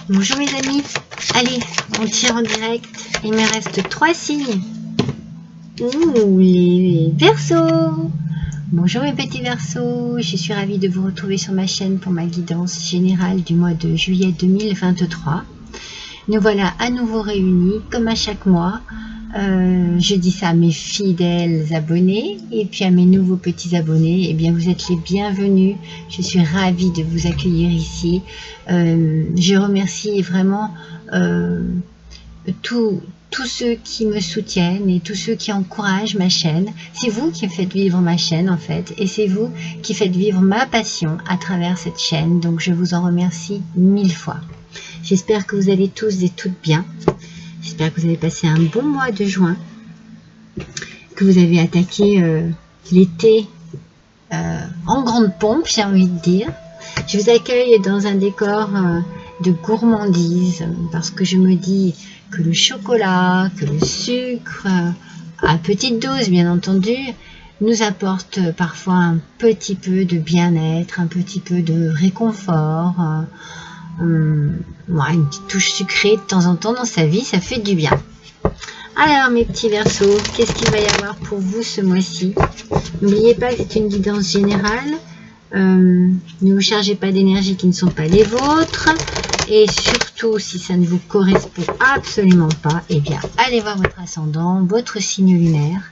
Bonjour mes amis, allez, on tire en direct, il me reste 3 signes. Ouh, les Verseaux. Bonjour mes petits Verseaux, je suis ravie de vous retrouver sur ma chaîne pour ma guidance générale du mois de juillet 2023. Nous voilà à nouveau réunis, comme à chaque mois. Je dis ça à mes fidèles abonnés et puis à mes nouveaux petits abonnés, eh bien vous êtes les bienvenus. Je suis ravie de vous accueillir ici. Je remercie vraiment tous ceux qui me soutiennent et tous ceux qui encouragent ma chaîne. C'est vous qui faites vivre ma chaîne en fait, et c'est vous qui faites vivre ma passion à travers cette chaîne, donc je vous en remercie 1000 fois. J'espère que vous allez tous et toutes bien. J'espère que vous avez passé un bon mois de juin, que vous avez attaqué l'été en grande pompe, j'ai envie de dire. Je vous accueille dans un décor de gourmandise, parce que je me dis que le chocolat, que le sucre, à petite dose bien entendu, nous apporte parfois un petit peu de bien-être, un petit peu de réconfort, une petite touche sucrée de temps en temps dans sa vie, ça fait du bien. Alors mes petits Verseaux, qu'est-ce qu'il va y avoir pour vous ce mois-ci? N'oubliez pas que c'est une guidance générale, ne vous chargez pas d'énergie qui ne sont pas les vôtres, et surtout si ça ne vous correspond absolument pas, eh bien allez voir votre ascendant, votre signe lunaire.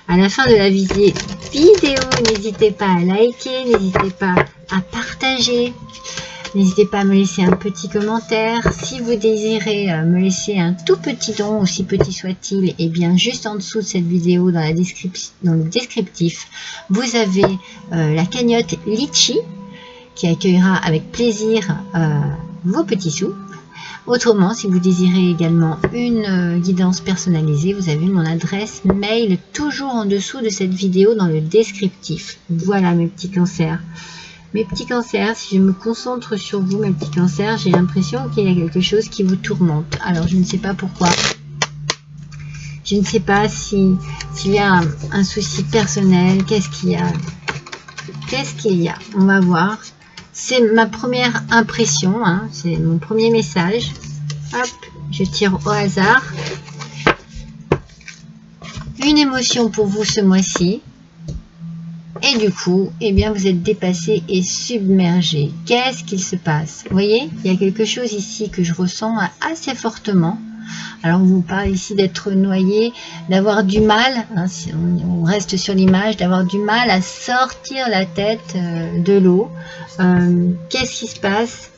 À la fin de la vidéo, n'hésitez pas à liker, n'hésitez pas à partager. N'hésitez pas à me laisser un petit commentaire. Si vous désirez me laisser un tout petit don, aussi petit soit-il, et bien juste en dessous de cette vidéo, dans le descriptif, vous avez la cagnotte Litchi qui accueillera avec plaisir vos petits sous. Autrement, si vous désirez également une guidance personnalisée, vous avez mon adresse mail toujours en dessous de cette vidéo dans le descriptif. Voilà mes petits cancers. Mes petits cancers, si je me concentre sur vous, mes petits cancers, j'ai l'impression qu'il y a quelque chose qui vous tourmente. Alors, je ne sais pas pourquoi. Je ne sais pas s'il y a un souci personnel. Qu'est-ce qu'il y a? Qu'est-ce qu'il y a? On va voir. C'est ma première impression, hein, c'est mon premier message. Hop, je tire au hasard. Une émotion pour vous ce mois-ci. Et du coup, eh bien, vous êtes dépassé et submergé. Qu'est-ce qu'il se passe? Vous voyez, il y a quelque chose ici que je ressens assez fortement. Alors, on vous parle ici d'être noyé, d'avoir du mal, hein, si on reste sur l'image, d'avoir du mal à sortir la tête de l'eau. Qu'est-ce qui se passe?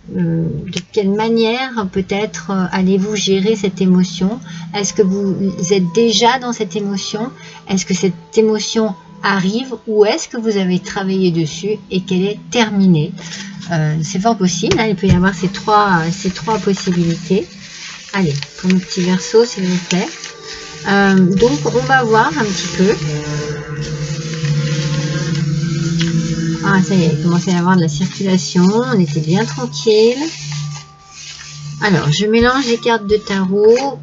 De quelle manière peut-être allez-vous gérer cette émotion? Est-ce que vous êtes déjà dans cette émotion? Est-ce que cette émotion arrive, ou est-ce que vous avez travaillé dessus et qu'elle est terminée? C'est fort possible, hein, il peut y avoir ces trois possibilités. Allez, pour nos petits Verseaux, s'il vous plaît. Donc, on va voir un petit peu. Ah, ça y est, il commençait à y avoir de la circulation, on était bien tranquille. Alors, je mélange les cartes de tarot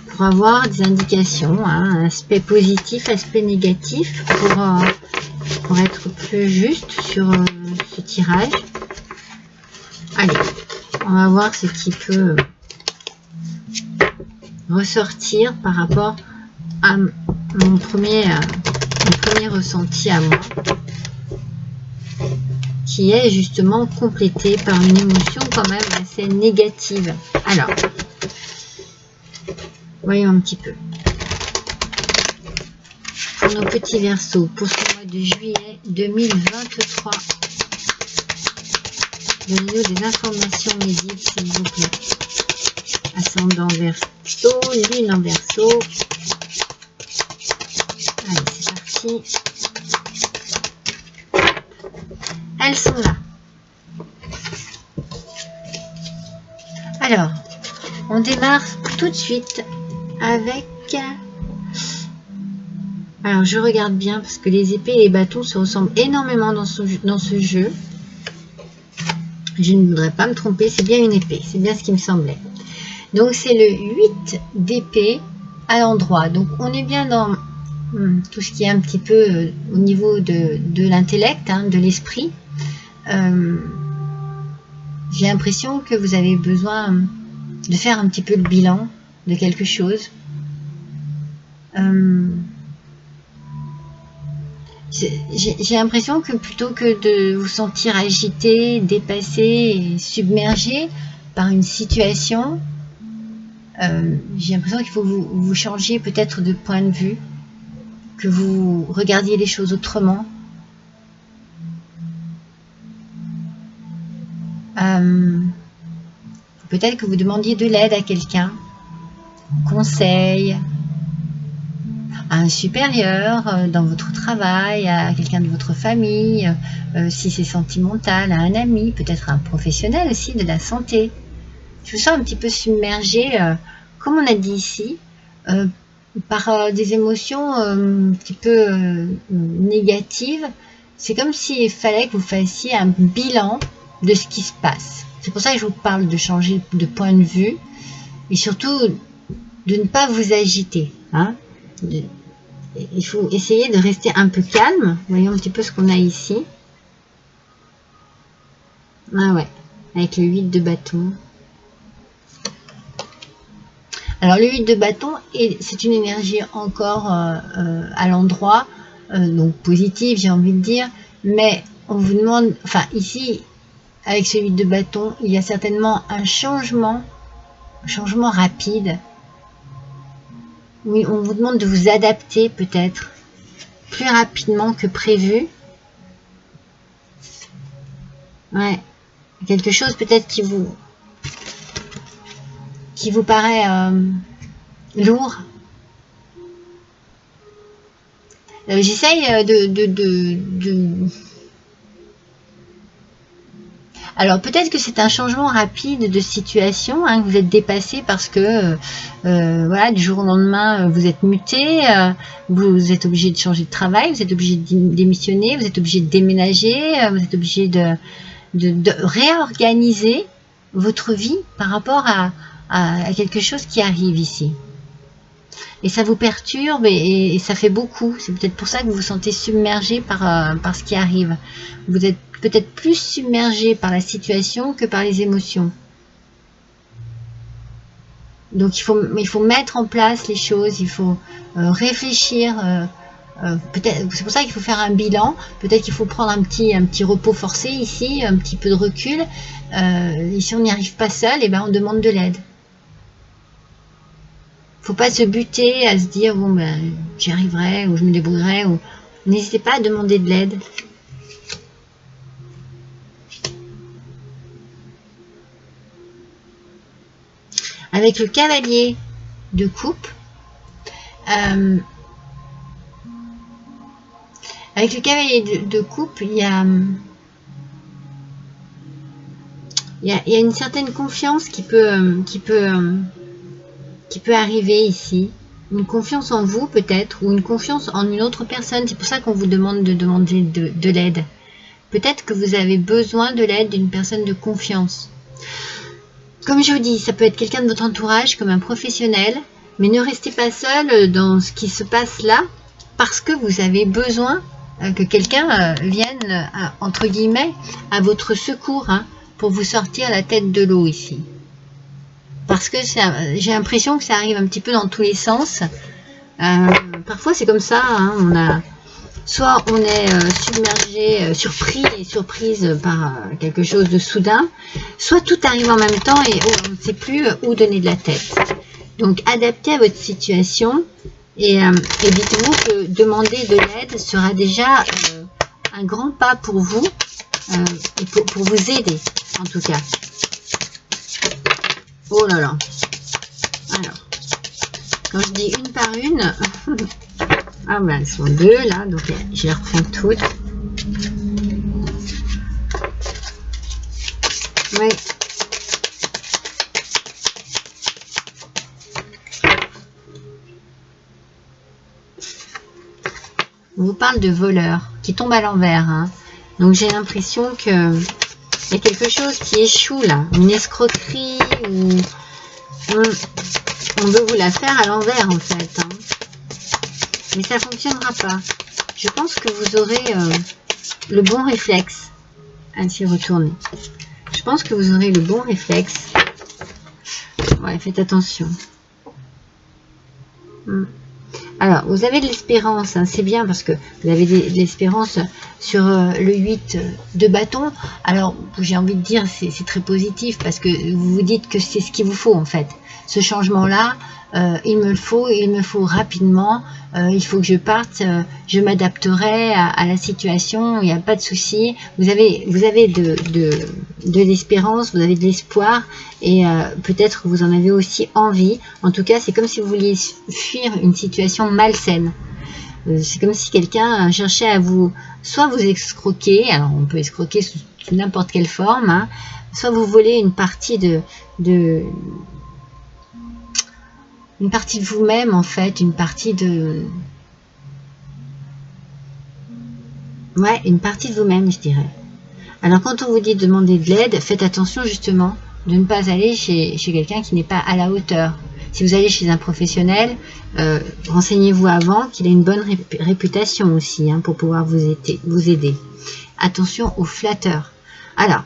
pour avoir des indications, hein, aspect positif, aspect négatif, pour être plus juste sur ce tirage. Allez, on va voir ce qui peut ressortir par rapport à mon premier ressenti à moi, qui est justement complété par une émotion quand même assez négative. Alors, voyons un petit peu. Pour nos petits Verseaux, pour ce mois de juillet 2023, donnez-nous des informations médiques, s'il vous plaît. Ascendant Verseau, lune en Verseau. Allez, c'est parti. Elles sont là. Alors, on démarre tout de suite avec... Alors, je regarde bien parce que les épées et les bâtons se ressemblent énormément dans ce jeu. Je ne voudrais pas me tromper, c'est bien une épée, c'est bien ce qui me semblait. Donc, c'est le 8 d'épée à l'endroit. Donc, on est bien dans tout ce qui est un petit peu au niveau de l'intellect, hein, de l'esprit. J'ai l'impression que vous avez besoin de faire un petit peu le bilan de quelque chose. J'ai l'impression que plutôt que de vous sentir agité, dépassé et submergé par une situation, j'ai l'impression qu'il faut vous changer peut-être de point de vue, que vous regardiez les choses autrement. Peut-être que vous demandiez de l'aide à quelqu'un, conseil, à un supérieur, dans votre travail, à quelqu'un de votre famille, si c'est sentimental, à un ami, peut-être un professionnel aussi de la santé. Je me sens un petit peu submergée, comme on a dit ici, par des émotions un petit peu négatives. C'est comme s'il fallait que vous fassiez un bilan de ce qui se passe. C'est pour ça que je vous parle de changer de point de vue et surtout de ne pas vous agiter. Hein. Il faut essayer de rester un peu calme. Voyons un petit peu ce qu'on a ici. Ah ouais, avec le 8 de bâton. Alors le 8 de bâton, c'est une énergie encore à l'endroit, donc positive j'ai envie de dire, mais on vous demande, enfin ici, avec ce 8 de bâton, il y a certainement un changement rapide. Oui, on vous demande de vous adapter peut-être plus rapidement que prévu. Ouais, quelque chose peut-être qui vous paraît lourd. J'essaye Alors peut-être que c'est un changement rapide de situation, hein, que vous êtes dépassé parce que voilà, du jour au lendemain vous êtes muté, vous êtes obligé de changer de travail, vous êtes obligé de démissionner, vous êtes obligé de déménager, vous êtes obligé de réorganiser votre vie par rapport à quelque chose qui arrive ici. Et ça vous perturbe et ça fait beaucoup. C'est peut-être pour ça que vous vous sentez submergé par ce qui arrive. Vous êtes peut-être plus submergé par la situation que par les émotions. Donc il faut mettre en place les choses, il faut réfléchir. Peut-être, c'est pour ça qu'il faut faire un bilan. Peut-être qu'il faut prendre un petit repos forcé ici, un petit peu de recul. Et si on n'y arrive pas seul, et ben on demande de l'aide. Faut pas se buter à se dire bon ben j'y arriverai ou je me débrouillerai. Ou n'hésitez pas à demander de l'aide. Avec le cavalier de coupe, avec le cavalier de coupe, il y a une certaine confiance qui peut arriver ici. Une confiance en vous peut-être, ou une confiance en une autre personne. C'est pour ça qu'on vous demande de demander de l'aide. Peut-être que vous avez besoin de l'aide d'une personne de confiance. Comme je vous dis, ça peut être quelqu'un de votre entourage, comme un professionnel, mais ne restez pas seul dans ce qui se passe là, parce que vous avez besoin que quelqu'un vienne, entre guillemets, à votre secours, hein, pour vous sortir la tête de l'eau ici. Parce que j'ai l'impression que ça arrive un petit peu dans tous les sens. Parfois c'est comme ça, hein, soit on est submergé, surpris et surprise par quelque chose de soudain, soit tout arrive en même temps et on ne sait plus où donner de la tête. Donc adaptez à votre situation et dites-vous que demander de l'aide sera déjà un grand pas pour vous et pour vous aider en tout cas. Oh là là. Alors, quand je dis une par une, ah ben elles sont deux là, donc je les reprends toutes. Oui. On vous parle de voleurs qui tombent à l'envers. Hein. Donc j'ai l'impression que il y a quelque chose qui échoue là, une escroquerie ou on veut vous la faire à l'envers en fait. Hein. Mais ça ne fonctionnera pas. Je pense que vous aurez le bon réflexe à s'y retourner. Je pense que vous aurez le bon réflexe. Ouais, faites attention. Alors, vous avez de l'espérance, hein, c'est bien parce que vous avez de l'espérance sur le 8 de bâton. Alors, j'ai envie de dire, c'est très positif parce que vous vous dites que c'est ce qu'il vous faut en fait. Ce changement-là, il me le faut rapidement. Il faut que je parte, je m'adapterai à la situation, il n'y a pas de souci. Vous avez de l'espérance, vous avez de l'espoir et peut-être que vous en avez aussi envie. En tout cas, c'est comme si vous vouliez fuir une situation malsaine. C'est comme si quelqu'un cherchait à soit vous escroquer, alors on peut escroquer sous n'importe quelle forme, hein, soit vous voler une partie de vous-même en fait, une partie de vous-même, je dirais. Alors quand on vous dit de demander de l'aide, faites attention justement de ne pas aller chez quelqu'un qui n'est pas à la hauteur. Si vous allez chez un professionnel, renseignez-vous avant qu'il ait une bonne réputation aussi, hein, pour pouvoir vous aider. Attention aux flatteurs. Alors,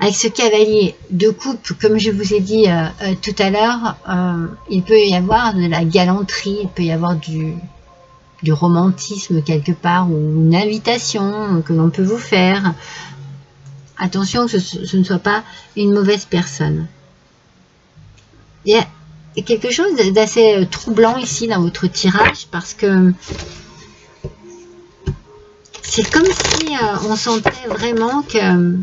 avec ce cavalier de coupe, comme je vous ai dit tout à l'heure, il peut y avoir de la galanterie, il peut y avoir du romantisme quelque part, ou une invitation que l'on peut vous faire. Attention que ce ne soit pas une mauvaise personne. Il y a quelque chose d'assez troublant ici dans votre tirage, parce que c'est comme si on sentait vraiment que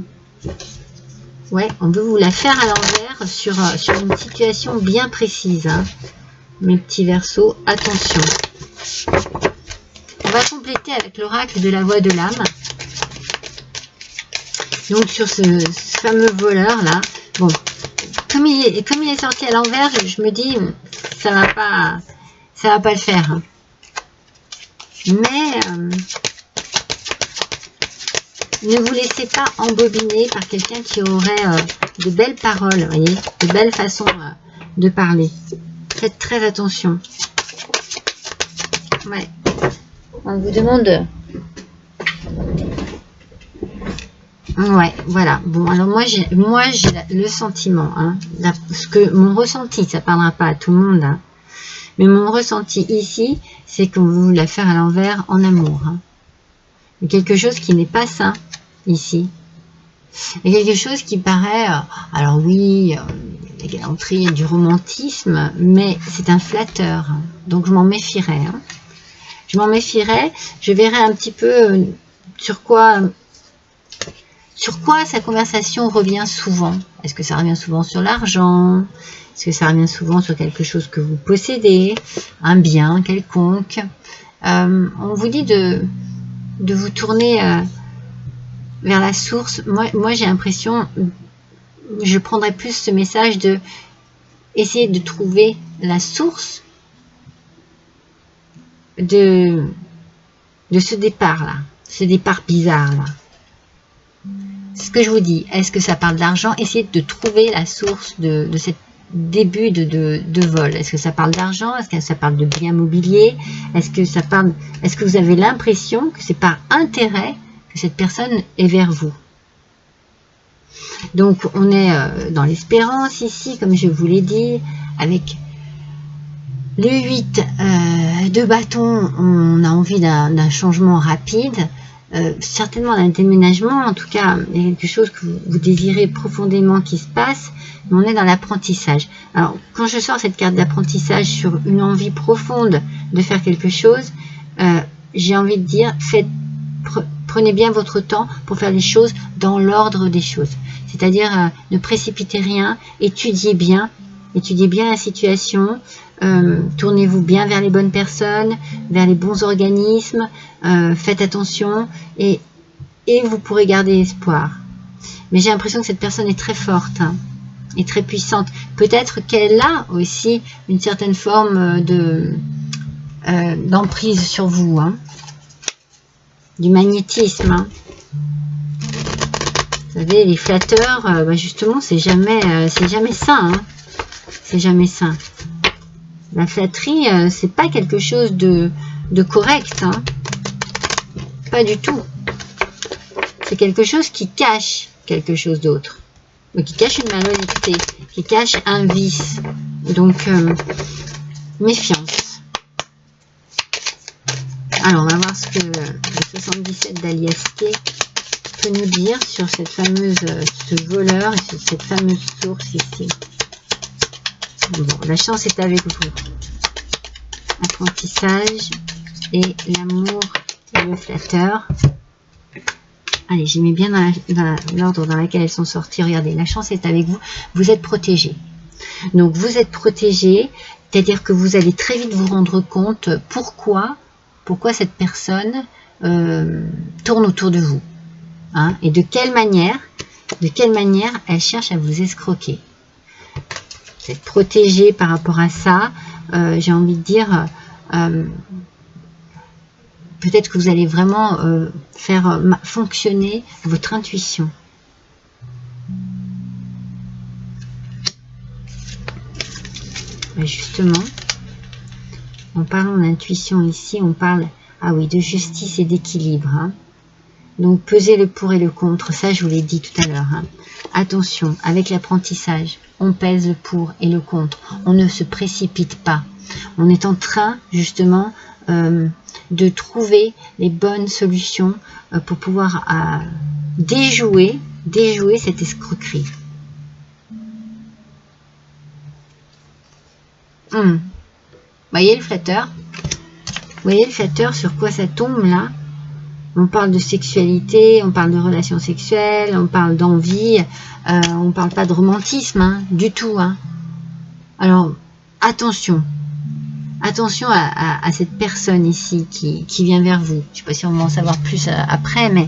ouais, on veut vous la faire à l'envers sur une situation bien précise, hein. Mes petits Verseaux, attention. On va compléter avec l'oracle de la voix de l'âme. Donc sur ce fameux voleur là, bon, comme il est sorti à l'envers, je me dis ça va pas le faire. Hein. Mais ne vous laissez pas embobiner par quelqu'un qui aurait de belles paroles, voyez, de belles façons de parler. Faites très attention. Ouais. On vous demande. Ouais, voilà. Bon, alors moi j'ai le sentiment, hein, parce que mon ressenti, ça parlera pas à tout le monde, hein, mais mon ressenti ici, c'est qu'on veut vous la faire à l'envers en amour. Hein. Quelque chose qui n'est pas sain ici. Et quelque chose qui paraît, alors oui, la galanterie et du romantisme, mais c'est un flatteur. Hein, donc je m'en méfierais. Hein. Je m'en méfierais. Je verrai un petit peu sur quoi sa conversation revient souvent. Est-ce que ça revient souvent sur l'argent? Est-ce que ça revient souvent sur quelque chose que vous possédez? Un bien quelconque? On vous dit de vous tourner vers la source. Moi j'ai l'impression, je prendrais plus ce message de essayer de trouver la source de ce départ là, ce départ bizarre là. C'est ce que je vous dis. Est-ce que ça parle d'argent? Essayez de trouver la source de cet début de vol. Est-ce que ça parle d'argent? Est-ce que ça parle de biens mobiliers? Est-ce que vous avez l'impression que c'est par intérêt que cette personne est vers vous? Donc on est dans l'espérance ici, comme je vous l'ai dit, avec le 8 de bâton, on a envie d'un changement rapide. Certainement un déménagement, en tout cas il y a quelque chose que vous désirez profondément qui se passe, mais on est dans l'apprentissage. Alors quand je sors cette carte d'apprentissage sur une envie profonde de faire quelque chose, j'ai envie de dire prenez bien votre temps pour faire les choses dans l'ordre des choses, c'est-à-dire ne précipitez rien, étudiez bien la situation, tournez-vous bien vers les bonnes personnes, vers les bons organismes, faites attention et vous pourrez garder espoir. Mais j'ai l'impression que cette personne est très forte, hein, et très puissante. Peut-être qu'elle a aussi une certaine forme d'emprise sur vous, hein, du magnétisme. Hein. Vous savez, les flatteurs, justement, c'est jamais sain. Hein. C'est jamais sain. La flatterie, c'est pas quelque chose de correct. Hein. Pas du tout. C'est quelque chose qui cache quelque chose d'autre. qui cache une malhonnêteté, qui cache un vice. Donc, méfiance. Alors, on va voir ce que le 77 d'Alias K peut nous dire sur cette fameuse, ce voleur et sur cette fameuse source ici. Bon, la chance est avec vous. Apprentissage et l'amour et le flatteur. Allez, j'ai mis bien dans l'ordre dans lequel elles sont sorties. Regardez, la chance est avec vous. Vous êtes protégé. Donc, vous êtes protégé, c'est-à-dire que vous allez très vite vous rendre compte pourquoi cette personne tourne autour de vous. Hein, et de quelle manière elle cherche à vous escroquer. Vous êtes protégé par rapport à ça. J'ai envie de dire... peut-être que vous allez vraiment faire fonctionner votre intuition. Justement, en parlant d'intuition ici, on parle, ah oui, de justice et d'équilibre. Hein. Donc, peser le pour et le contre, ça je vous l'ai dit tout à l'heure. Hein. Attention, avec l'apprentissage, on pèse le pour et le contre. On ne se précipite pas. On est en train, justement, de trouver les bonnes solutions pour pouvoir déjouer cette escroquerie. Voyez le flatteur? Voyez le flatteur, sur quoi ça tombe là? On parle de sexualité, on parle de relations sexuelles, on parle d'envie, on parle pas de romantisme, hein, du tout. Hein. Alors, attention. Attention à cette personne ici qui vient vers vous. Je ne sais pas si on va en savoir plus après, mais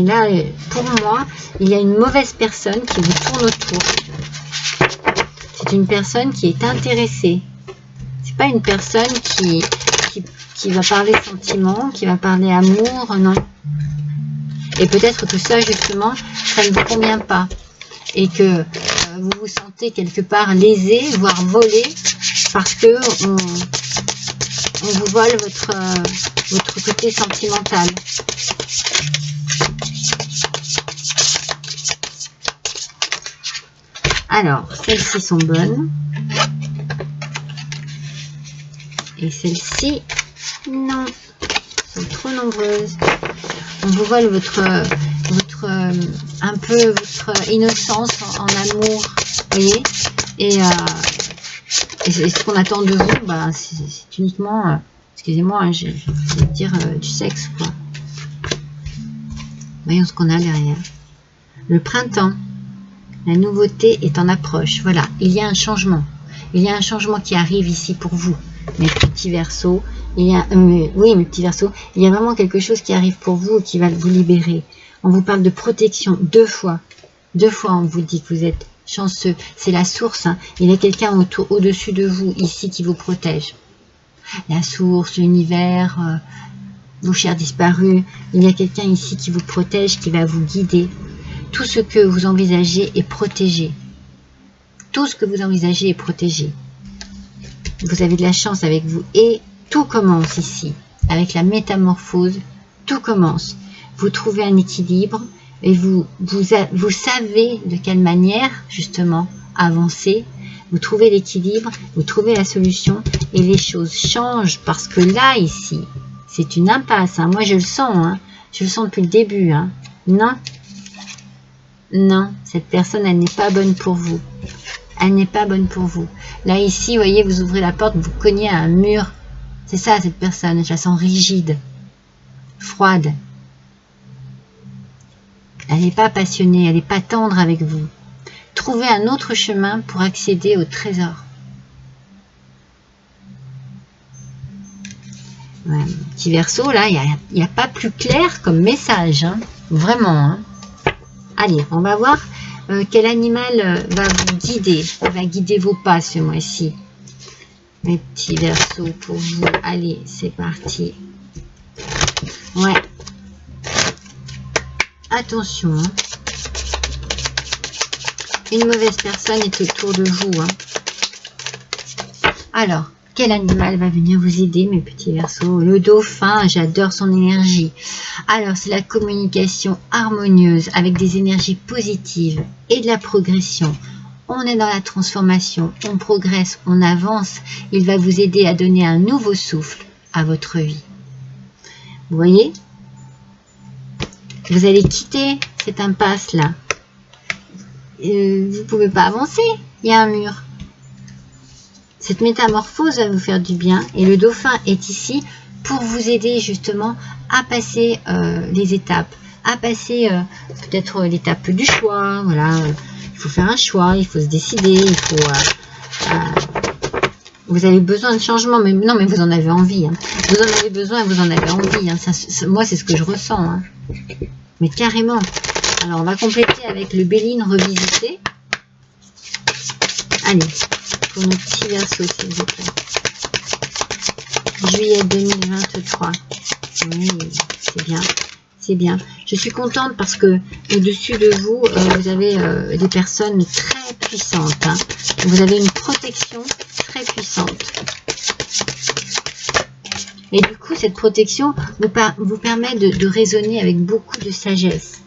là, pour moi, il y a une mauvaise personne qui vous tourne autour. C'est une personne qui est intéressée. C'est pas une personne qui va parler sentiments, qui va parler amour, non. Et peut-être que ça, justement, ça ne vous convient pas. Et que vous vous sentez quelque part lésé, voire volé, parce que on vous vole votre côté sentimental. Alors, celles-ci sont bonnes. Et celles-ci, non. Elles sont trop nombreuses. On vous vole un peu votre innocence en amour. Vous voyez? Et ce qu'on attend de vous, bah, c'est uniquement, excusez-moi, hein, je vais dire du sexe, quoi. Voyons ce qu'on a derrière. Le printemps, la nouveauté est en approche. Voilà, il y a un changement. Il y a un changement qui arrive ici pour vous, mes petits Verseaux. Oui, mes petits Verseaux. Il y a vraiment quelque chose qui arrive pour vous et qui va vous libérer. On vous parle de protection 2 fois. 2 fois, on vous dit que vous êtes chanceux. C'est la source. Hein. Il y a quelqu'un au-dessus de vous, ici, qui vous protège. La source, l'univers, vos chers disparus. Il y a quelqu'un ici qui vous protège, qui va vous guider. Tout ce que vous envisagez est protégé. Tout ce que vous envisagez est protégé. Vous avez de la chance avec vous. Et tout commence ici. Avec la métamorphose, tout commence. Vous trouvez un équilibre et vous savez de quelle manière, justement, avancer. Vous trouvez l'équilibre, vous trouvez la solution et les choses changent parce que là, ici, c'est une impasse. Hein. Moi, je le sens. Hein. Je le sens depuis le début. Hein. Non. Non, cette personne, elle n'est pas bonne pour vous. Elle n'est pas bonne pour vous. Là, ici, vous voyez, vous ouvrez la porte, vous cognez à un mur. C'est ça, cette personne. Je la sens rigide, froide. Elle n'est pas passionnée, elle n'est pas tendre avec vous. Trouvez un autre chemin pour accéder au trésor. Ouais, petit Verseau, là, il n'y a pas plus clair comme message. Hein. Vraiment. Hein. Allez, on va voir quel animal va vous guider. Va guider vos pas ce mois-ci. Mes petits Verseaux pour vous. Allez, c'est parti. Ouais. Attention. Hein. Une mauvaise personne est autour de vous. Hein. Alors, Quel animal va venir vous aider, mes petits Verseaux? Le dauphin, j'adore son énergie. Alors, c'est la communication harmonieuse avec des énergies positives et de la progression. On est dans la transformation, on progresse, on avance. Il va vous aider à donner un nouveau souffle à votre vie. Vous voyez? Vous allez quitter cette impasse-là. Vous ne pouvez pas avancer, il y a un mur. Cette métamorphose va vous faire du bien et le dauphin est ici pour vous aider justement à passer les étapes, à passer peut-être l'étape du choix. Voilà, il faut faire un choix, il faut se décider, il faut. Vous avez besoin de changement, mais non, mais vous en avez envie. Hein. Vous en avez besoin, vous en avez envie. Hein. Moi, c'est ce que je ressens. Hein. Mais carrément. Alors, on va compléter avec le Béline revisité. Allez. Pour nos petits Verseaux, s'il vous plaît. Juillet 2023. Oui, c'est bien. C'est bien. Je suis contente parce que au-dessus de vous, vous avez des personnes très puissantes. Hein. Vous avez une protection très puissante. Et du coup, cette protection vous permet de raisonner avec beaucoup de sagesse.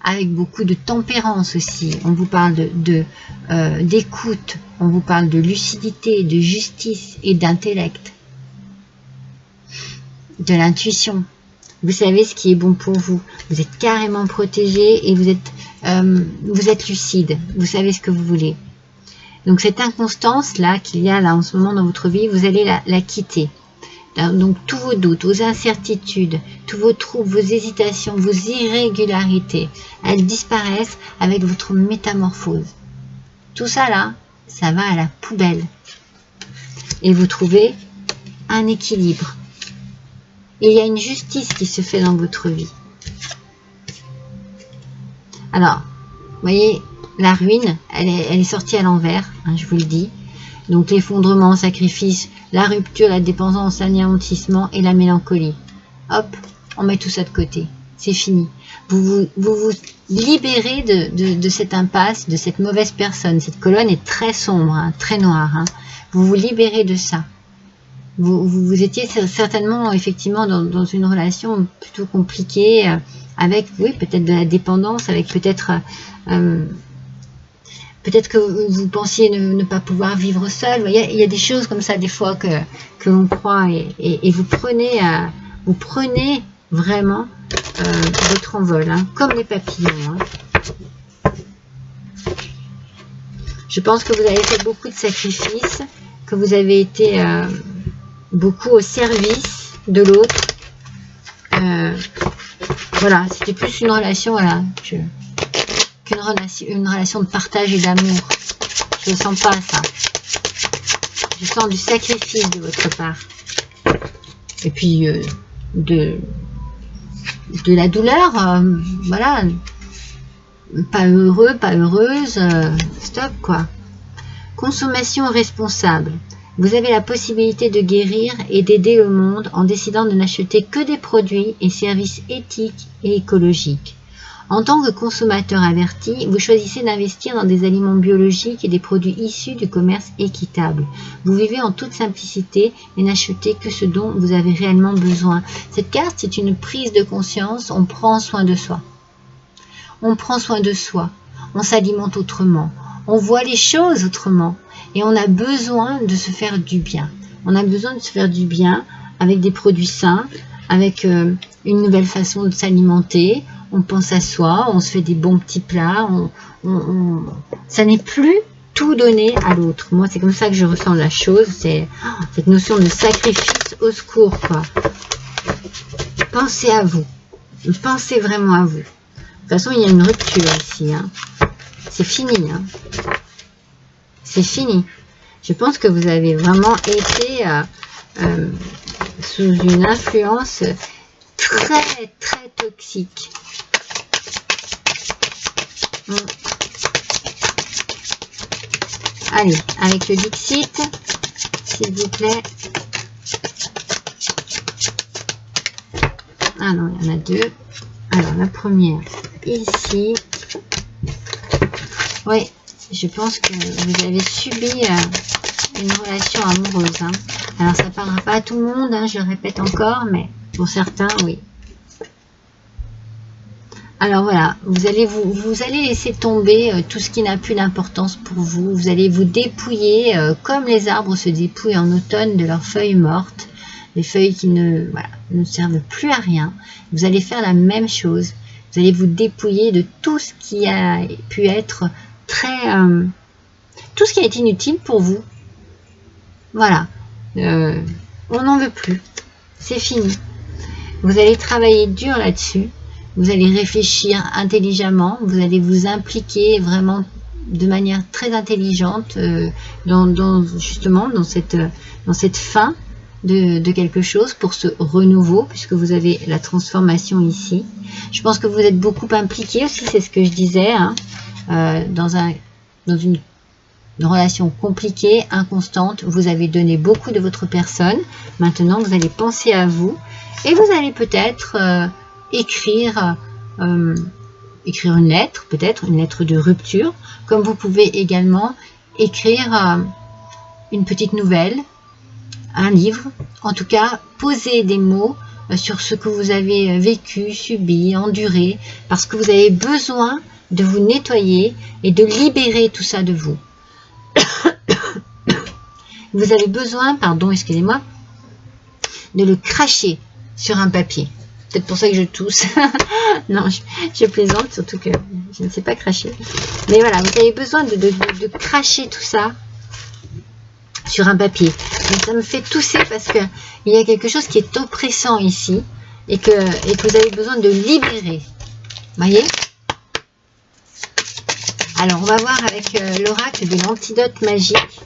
Avec beaucoup de tempérance aussi. On vous parle d'écoute, on vous parle de lucidité, de justice et d'intellect. De l'intuition. Vous savez ce qui est bon pour vous. Vous êtes carrément protégé et vous êtes lucide. Vous savez ce que vous voulez. Donc cette inconstance-là qu'il y a là en ce moment dans votre vie, vous allez la quitter. Donc tous vos doutes, vos incertitudes, tous vos troubles, vos hésitations, vos irrégularités, elles disparaissent avec votre métamorphose. Tout ça là, ça va à la poubelle. Et vous trouvez un équilibre. Et il y a une justice qui se fait dans votre vie. Alors, vous voyez, la ruine, elle est sortie à l'envers, hein, je vous le dis. Donc l'effondrement, sacrifice, la rupture, la dépendance, l'anéantissement et la mélancolie. Hop, on met tout ça de côté. C'est fini. Vous vous libérez de cette impasse, de cette mauvaise personne. Cette colonne est très sombre, hein, très noire. Hein. Vous vous libérez de ça. Vous étiez certainement, effectivement, dans une relation plutôt compliquée, avec, oui, peut-être de la dépendance, avec peut-être... Peut-être que vous pensiez ne pas pouvoir vivre seul. Il y a des choses comme ça des fois que l'on croit et vous prenez vraiment votre envol, hein, comme les papillons. Hein. Je pense que vous avez fait beaucoup de sacrifices, que vous avez été beaucoup au service de l'autre. Voilà, c'était plus une relation, voilà, une relation de partage et d'amour. Je ne sens pas ça. Je sens du sacrifice de votre part. Et puis de la douleur, voilà. Pas heureux, pas heureuse, stop quoi. Consommation responsable. Vous avez la possibilité de guérir et d'aider le monde en décidant de n'acheter que des produits et services éthiques et écologiques. En tant que consommateur averti, vous choisissez d'investir dans des aliments biologiques et des produits issus du commerce équitable. Vous vivez en toute simplicité et n'achetez que ce dont vous avez réellement besoin. Cette carte, c'est une prise de conscience, on prend soin de soi. On prend soin de soi, on s'alimente autrement, on voit les choses autrement et on a besoin de se faire du bien. On a besoin de se faire du bien avec des produits sains, avec une nouvelle façon de s'alimenter. On pense à soi, on se fait des bons petits plats, ça n'est plus tout donner à l'autre. Moi, c'est comme ça que je ressens la chose, c'est cette notion de sacrifice au secours, quoi. Pensez à vous, pensez vraiment à vous. De toute façon, il y a une rupture ici, hein. C'est fini, hein. C'est fini. Je pense que vous avez vraiment été sous une influence très, très toxique. Allez, avec le Dixit, s'il vous plaît. Ah non, il y en a deux. Alors, la première, ici. Oui, Je pense que vous avez subi une relation amoureuse. Hein. Alors, ça ne parlera pas à tout le monde, hein, je le répète encore, mais pour certains, oui. Alors voilà, vous allez laisser tomber tout ce qui n'a plus d'importance pour vous. Vous allez vous dépouiller comme les arbres se dépouillent en automne de leurs feuilles mortes. Les feuilles qui ne servent plus à rien. Vous allez faire la même chose. Vous allez vous dépouiller de tout ce qui a pu être tout ce qui est inutile pour vous. Voilà. On n'en veut plus. C'est fini. Vous allez travailler dur là-dessus. Vous allez réfléchir intelligemment. Vous allez vous impliquer vraiment de manière très intelligente justement dans cette fin de quelque chose pour ce renouveau, puisque vous avez la transformation ici. Je pense que vous êtes beaucoup impliqué aussi, c'est ce que je disais, hein, dans une relation compliquée, inconstante. Vous avez donné beaucoup de votre personne. Maintenant, vous allez penser à vous et vous allez peut-être écrire une lettre, peut-être une lettre de rupture, comme vous pouvez également écrire une petite nouvelle, un livre. En tout cas, poser des mots sur ce que vous avez vécu, subi, enduré, parce que vous avez besoin de vous nettoyer et de libérer tout ça de vous. Vous avez besoin, pardon, excusez-moi, de le cracher sur un papier. Peut-être pour ça que je tousse. Non, je plaisante, surtout que je ne sais pas cracher. Mais voilà, vous avez besoin de cracher tout ça sur un papier. Donc, ça me fait tousser parce qu'il y a quelque chose qui est oppressant ici et que vous avez besoin de libérer. Voyez? Alors, on va voir avec l'oracle de l'antidote magique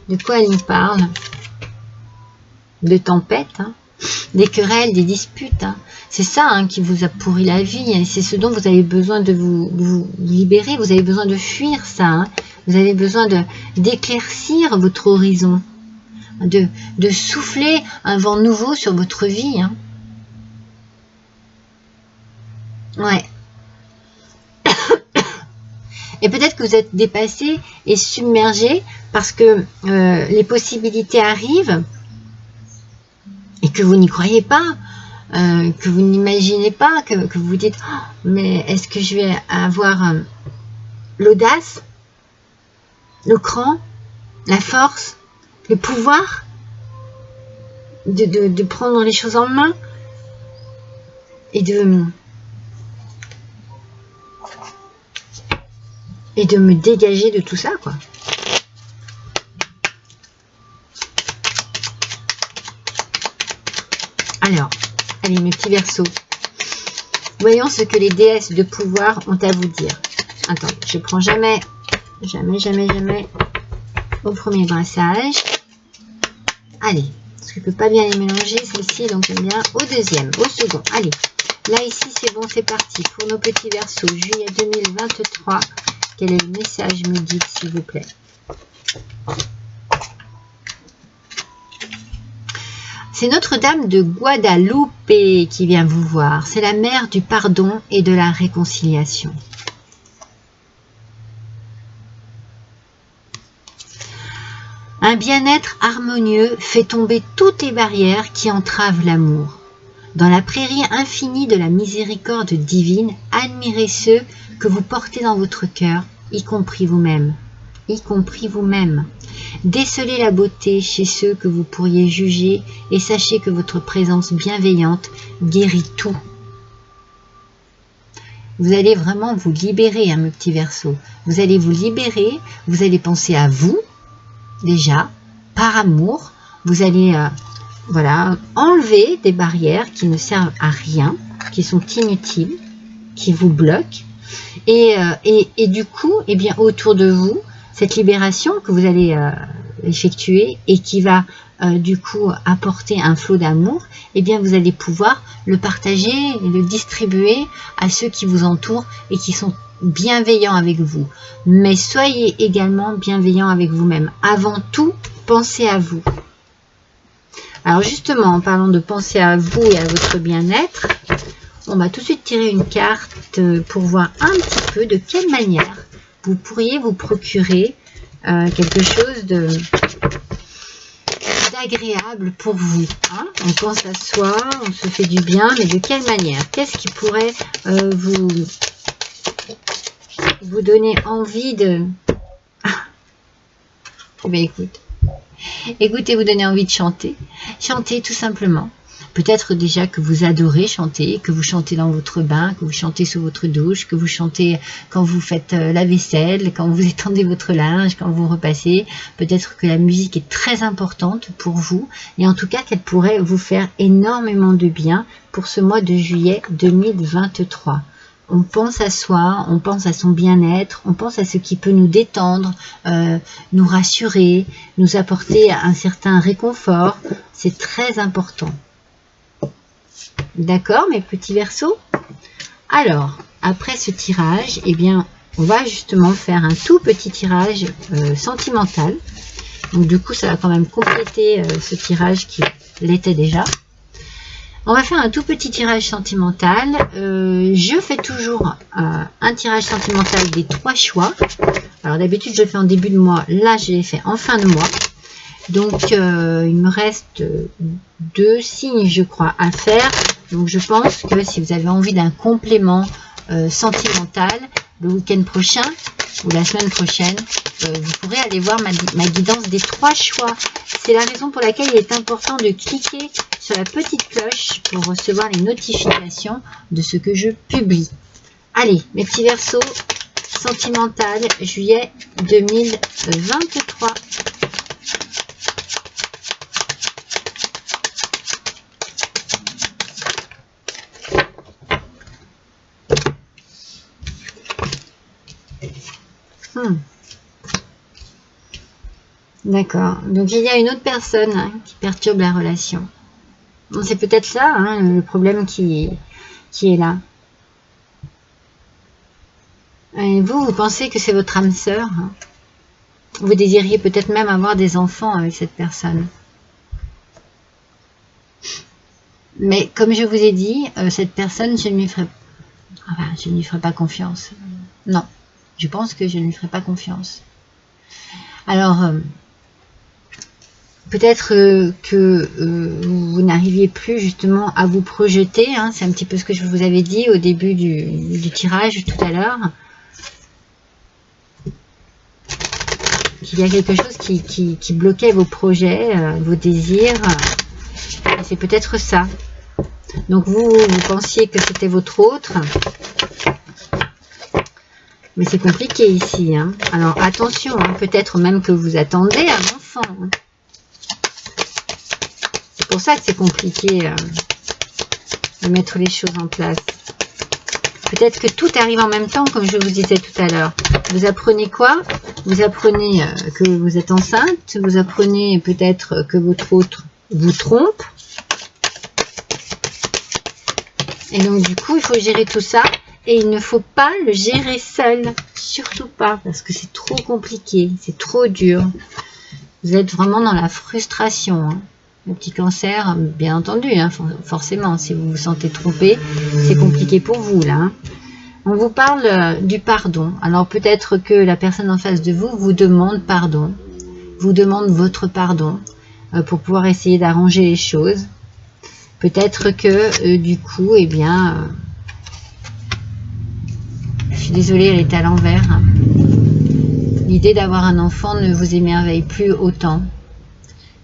de quoi elle nous parle. De tempête, hein, des querelles, des disputes. Hein. C'est ça hein, qui vous a pourri la vie. Hein, c'est ce dont vous avez besoin de vous libérer. Vous avez besoin de fuir ça. Hein. Vous avez besoin d'éclaircir votre horizon. De souffler un vent nouveau sur votre vie. Hein. Ouais. Et peut-être que vous êtes dépassé et submergé parce que les possibilités arrivent et que vous n'y croyez pas, que vous n'imaginez pas, que vous vous dites oh, mais est-ce que je vais avoir l'audace, le cran, la force, le pouvoir de prendre les choses en main et de me dégager de tout ça, quoi. Alors, allez, mes petits Verseaux. Voyons ce que les déesses de pouvoir ont à vous dire. Attends, je prends jamais au premier brassage. Allez, parce que je ne peux pas bien les mélanger, celle-ci, donc j'aime bien au deuxième, au second. Allez, là, ici, c'est bon, c'est parti. Pour nos petits Verseaux, juillet 2023, quel est le message, me dites, s'il vous plaît. C'est Notre-Dame de Guadalupe qui vient vous voir. C'est la mère du pardon et de la réconciliation. Un bien-être harmonieux fait tomber toutes les barrières qui entravent l'amour. Dans la prairie infinie de la miséricorde divine, admirez ceux que vous portez dans votre cœur, y compris vous-même. Y compris vous-même. Décelez la beauté chez ceux que vous pourriez juger et sachez que votre présence bienveillante guérit tout. Vous allez vraiment vous libérer, hein, mes petits Verseaux. Vous allez vous libérer, vous allez penser à vous, déjà, par amour. Vous allez voilà, enlever des barrières qui ne servent à rien, qui sont inutiles, qui vous bloquent. Et du coup, eh bien, autour de vous, cette libération que vous allez effectuer et qui va du coup apporter un flot d'amour, eh bien vous allez pouvoir le partager et le distribuer à ceux qui vous entourent et qui sont bienveillants avec vous. Mais soyez également bienveillants avec vous-même. Avant tout, pensez à vous. Alors justement, en parlant de penser à vous et à votre bien-être, on va tout de suite tirer une carte pour voir un petit peu de quelle manière vous pourriez vous procurer quelque chose d'agréable pour vous. Hein. On pense à soi, on se fait du bien, mais de quelle manière? Qu'est-ce qui pourrait vous donner envie de... Eh bien, écoutez, vous donner envie de chanter. Chanter tout simplement. Peut-être déjà que vous adorez chanter, que vous chantez dans votre bain, que vous chantez sous votre douche, que vous chantez quand vous faites la vaisselle, quand vous étendez votre linge, quand vous repassez. Peut-être que la musique est très importante pour vous et en tout cas qu'elle pourrait vous faire énormément de bien pour ce mois de juillet 2023. On pense à soi, on pense à son bien-être, on pense à ce qui peut nous détendre, nous rassurer, nous apporter un certain réconfort. C'est très important. D'accord, mes petits Verseaux? Alors, après ce tirage, eh bien, on va justement faire un tout petit tirage sentimental. Donc, du coup, ça va quand même compléter ce tirage qui l'était déjà. On va faire un tout petit tirage sentimental. Je fais toujours un tirage sentimental des 3 choix. Alors, d'habitude, je le fais en début de mois. Là, je l'ai fait en fin de mois. Donc, il me reste 2 signes, je crois, à faire. Donc, je pense que si vous avez envie d'un complément sentimental, le week-end prochain ou la semaine prochaine, vous pourrez aller voir ma guidance des 3 choix. C'est la raison pour laquelle il est important de cliquer sur la petite cloche pour recevoir les notifications de ce que je publie. Allez, mes petits Verseaux, sentimental, juillet 2023. D'accord. Donc, il y a une autre personne qui perturbe la relation. Bon, c'est peut-être ça, le problème qui est là. Et vous pensez que c'est votre âme sœur. Vous désiriez peut-être même avoir des enfants avec cette personne. Mais comme je vous ai dit, cette personne, je ne lui ferai pas confiance. Non, je pense que je ne lui ferai pas confiance. Alors, peut-être que vous n'arriviez plus justement à vous projeter. C'est un petit peu ce que je vous avais dit au début du tirage tout à l'heure. Qu'il y a quelque chose qui bloquait vos projets, vos désirs. C'est peut-être ça. Donc vous pensiez que c'était votre autre. Mais c'est compliqué ici. Alors attention, peut-être même que vous attendez un enfant. C'est pour ça que c'est compliqué de mettre les choses en place. Peut-être que tout arrive en même temps, comme je vous disais tout à l'heure. Vous apprenez quoi? Vous apprenez que vous êtes enceinte. Vous apprenez peut-être que votre autre vous trompe. Et donc, du coup, il faut gérer tout ça. Et il ne faut pas le gérer seul. Surtout pas, parce que c'est trop compliqué. C'est trop dur. Vous êtes vraiment dans la frustration. Le petit Cancer, bien entendu, forcément, si vous vous sentez trompé, c'est compliqué pour vous, là. On vous parle du pardon. Alors, peut-être que la personne en face de vous vous demande pardon. Vous demande votre pardon pour pouvoir essayer d'arranger les choses. Peut-être que, du coup, eh bien... je suis désolée, elle est à l'envers. L'idée d'avoir un enfant ne vous émerveille plus autant.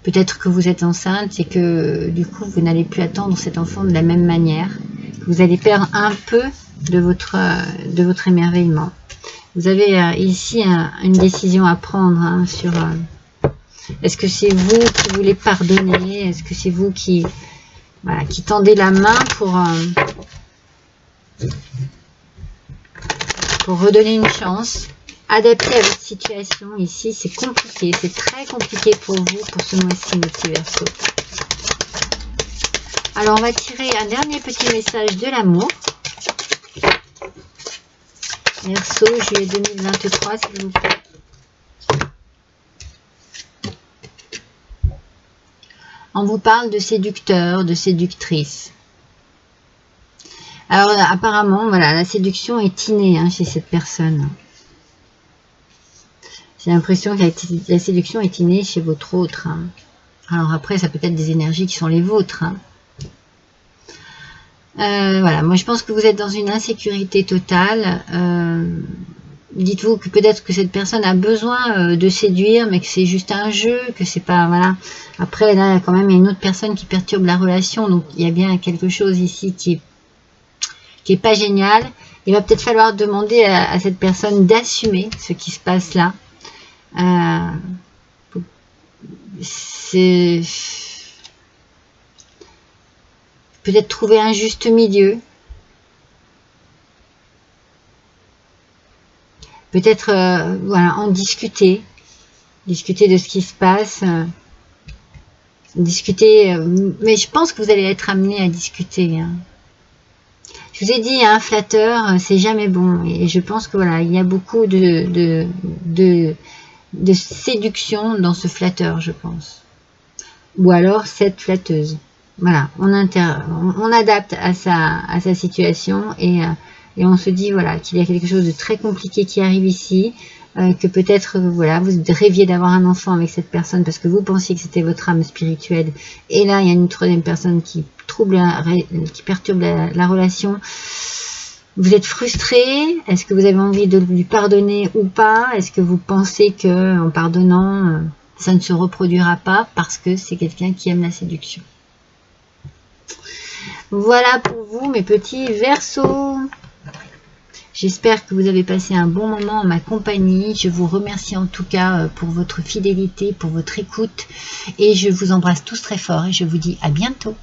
Peut-être que vous êtes enceinte et que du coup vous n'allez plus attendre cet enfant de la même manière. Vous allez perdre un peu de votre émerveillement. Vous avez ici une décision à prendre sur est-ce que c'est vous qui voulez pardonner, est-ce que c'est vous qui tendez la main pour redonner une chance. Adapté à votre situation ici, c'est compliqué, c'est très compliqué pour vous pour ce mois-ci, mes petits Verseaux. Alors, on va tirer un dernier petit message de l'amour. Verseau, juillet 2023, s'il vous plaît. On vous parle de séducteur, de séductrice. Alors, apparemment, voilà, la séduction est innée chez cette personne. J'ai l'impression que la séduction est innée chez votre autre. Hein. Alors après, ça peut être des énergies qui sont les vôtres. Hein. Voilà, moi je pense que vous êtes dans une insécurité totale. Dites-vous que peut-être que cette personne a besoin de séduire, mais que c'est juste un jeu, que c'est pas... Voilà. Après, là, quand même, il y a une autre personne qui perturbe la relation, donc il y a bien quelque chose ici qui est pas génial. Il va peut-être falloir demander à cette personne d'assumer ce qui se passe là. C'est... Peut-être trouver un juste milieu. Peut-être voilà, en discuter de ce qui se passe, discuter, mais je pense que vous allez être amené à discuter. Hein. Je vous ai dit, un flatteur, c'est jamais bon, et je pense que voilà, il y a beaucoup de séduction dans ce flatteur, je pense. Ou alors cette flatteuse. Voilà, on adapte à sa situation et on se dit voilà qu'il y a quelque chose de très compliqué qui arrive ici, que peut-être voilà vous rêviez d'avoir un enfant avec cette personne parce que vous pensiez que c'était votre âme spirituelle et là il y a une troisième personne qui perturbe la relation. Vous êtes frustré. Est-ce que vous avez envie de lui pardonner ou pas? Est-ce que vous pensez que en pardonnant ça ne se reproduira pas parce que c'est quelqu'un qui aime la séduction? Voilà pour vous mes petits Verseaux. J'espère que vous avez passé un bon moment en ma compagnie. Je vous remercie en tout cas pour votre fidélité, pour votre écoute. Et je vous embrasse tous très fort et je vous dis à bientôt.